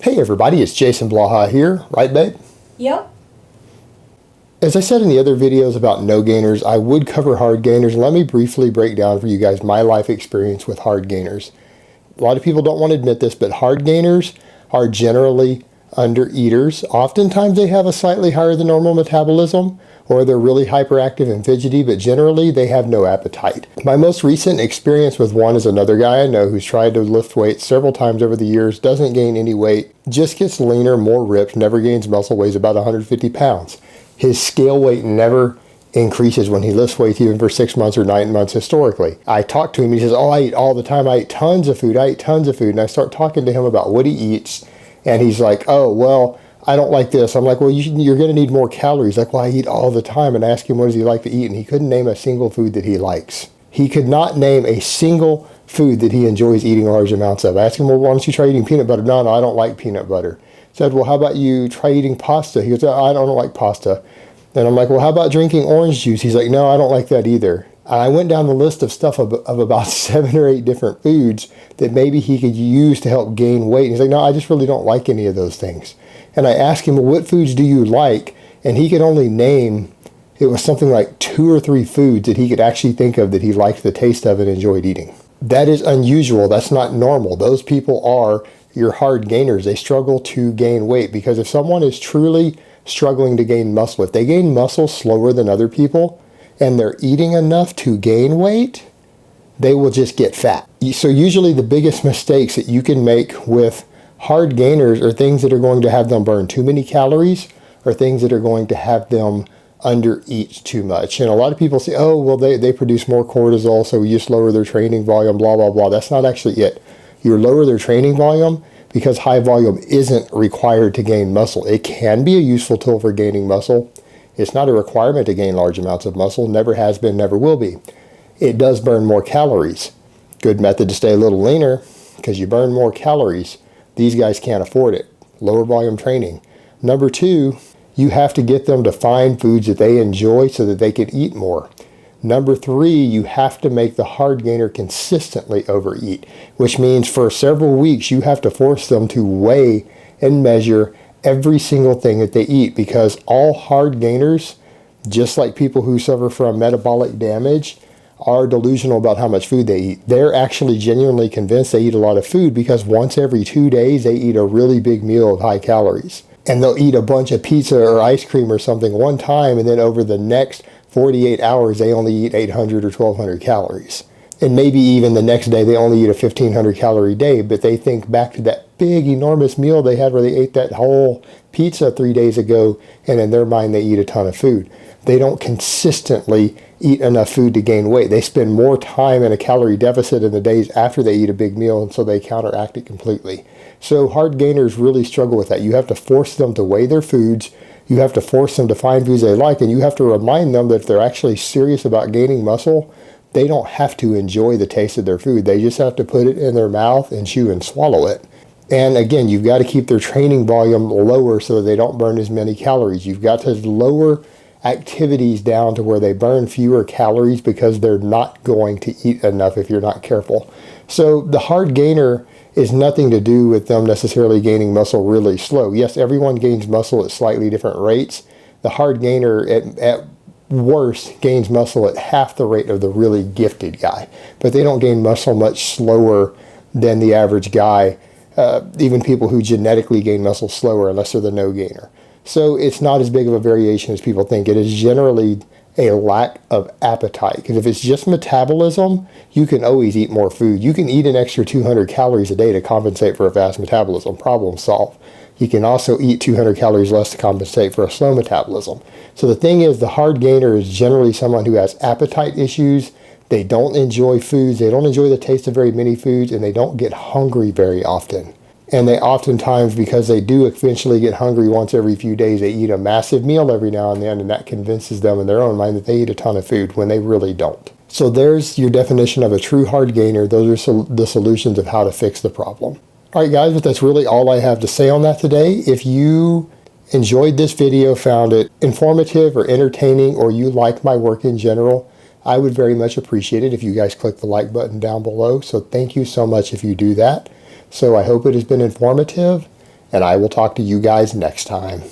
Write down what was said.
Hey everybody, it's Jason Blaha here, right babe? Yep. As I said in the other videos about no gainers, I would cover hard gainers. Let me briefly break down for you guys my life experience with hard gainers. A lot of people don't want to admit this, but hard gainers are generally under eaters. Oftentimes they have a slightly higher than normal metabolism, or they're really hyperactive and fidgety, but generally they have no appetite. My most recent experience with one is another guy I know who's tried to lift weights several times over the years, doesn't gain any weight, just gets leaner, more ripped, never gains muscle, weighs about 150 pounds. His scale weight never increases when he lifts weights, even for 6 months or 9 months historically. I talk to him, he says, oh, I eat all the time, I eat tons of food, and I start talking to him about what he eats, and he's like, oh, well, I don't like this. I'm like, well, you're going to need more calories. Like, well, I eat all the time. And I asked him, what does he like to eat? And he couldn't name a single food that he likes. He could not name a single food that he enjoys eating large amounts of. I asked him, well, why don't you try eating peanut butter? No, I don't like peanut butter. I said, well, how about you try eating pasta? He goes, I don't like pasta. And I'm like, well, how about drinking orange juice? He's like, no, I don't like that either. I went down the list of stuff of about 7 or 8 different foods that maybe he could use to help gain weight. And he's like, no, I just really don't like any of those things. And I asked him, well, what foods do you like? And he could only name, it was something like 2 or 3 foods that he could actually think of that he liked the taste of and enjoyed eating. That is unusual. That's not normal. Those people are your hard gainers. They struggle to gain weight, because if someone is truly struggling to gain muscle, if they gain muscle slower than other people and they're eating enough to gain weight, they will just get fat. So usually the biggest mistakes that you can make with hard gainers are things that are going to have them burn too many calories, or things that are going to have them under eat too much. And a lot of people say, oh, well, they produce more cortisol, so we just lower their training volume, blah, blah, blah. That's not actually it. You lower their training volume because high volume isn't required to gain muscle. It can be a useful tool for gaining muscle. It's not a requirement to gain large amounts of muscle. Never has been, never will be. It does burn more calories. Good method to stay a little leaner, because you burn more calories. These guys can't afford it. Lower volume training. Number 2, you have to get them to find foods that they enjoy so that they can eat more. Number 3, you have to make the hard gainer consistently overeat, which means for several weeks you have to force them to weigh and measure every single thing that they eat, because all hard gainers, just like people who suffer from metabolic damage, are delusional about how much food they eat. They're actually genuinely convinced they eat a lot of food, because once every 2 days they eat a really big meal of high calories. And they'll eat a bunch of pizza or ice cream or something one time, and then over the next 48 hours they only eat 800 or 1200 calories. And maybe even the next day they only eat a 1500 calorie day, but they think back to that big enormous meal they had where they ate that whole pizza 3 days ago, and in their mind they eat a ton of food. They don't consistently eat enough food to gain weight. They spend more time in a calorie deficit in the days after they eat a big meal, and so they counteract it completely. So hard gainers really struggle with that. You have to force them to weigh their foods. You have to force them to find foods they like, and you have to remind them that if they're actually serious about gaining muscle, they don't have to enjoy the taste of their food. They just have to put it in their mouth and chew and swallow it. And again, you've got to keep their training volume lower so that they don't burn as many calories. You've got to lower activities down to where they burn fewer calories, because they're not going to eat enough if you're not careful. So the hard gainer is nothing to do with them necessarily gaining muscle really slow. Yes, everyone gains muscle at slightly different rates. The hard gainer at worst gains muscle at half the rate of the really gifted guy, but they don't gain muscle much slower than the average guy, even people who genetically gain muscle slower, unless they're the no gainer. So it's not as big of a variation as people think. It is generally a lack of appetite, because if it's just metabolism, you can always eat more food. You can eat an extra 200 calories a day to compensate for a fast metabolism. Problem solved. You can also eat 200 calories less to compensate for a slow metabolism. So the thing is, the hard gainer is generally someone who has appetite issues. They don't enjoy foods. They don't enjoy the taste of very many foods, and they don't get hungry very often. And they oftentimes, because they do eventually get hungry once every few days, they eat a massive meal every now and then, and that convinces them in their own mind that they eat a ton of food when they really don't. So there's your definition of a true hard gainer. Those are the solutions of how to fix the problem. All right, guys, but that's really all I have to say on that today. If you enjoyed this video, found it informative or entertaining, or you like my work in general, I would very much appreciate it if you guys click the like button down below. So thank you so much if you do that. So I hope it has been informative, and I will talk to you guys next time.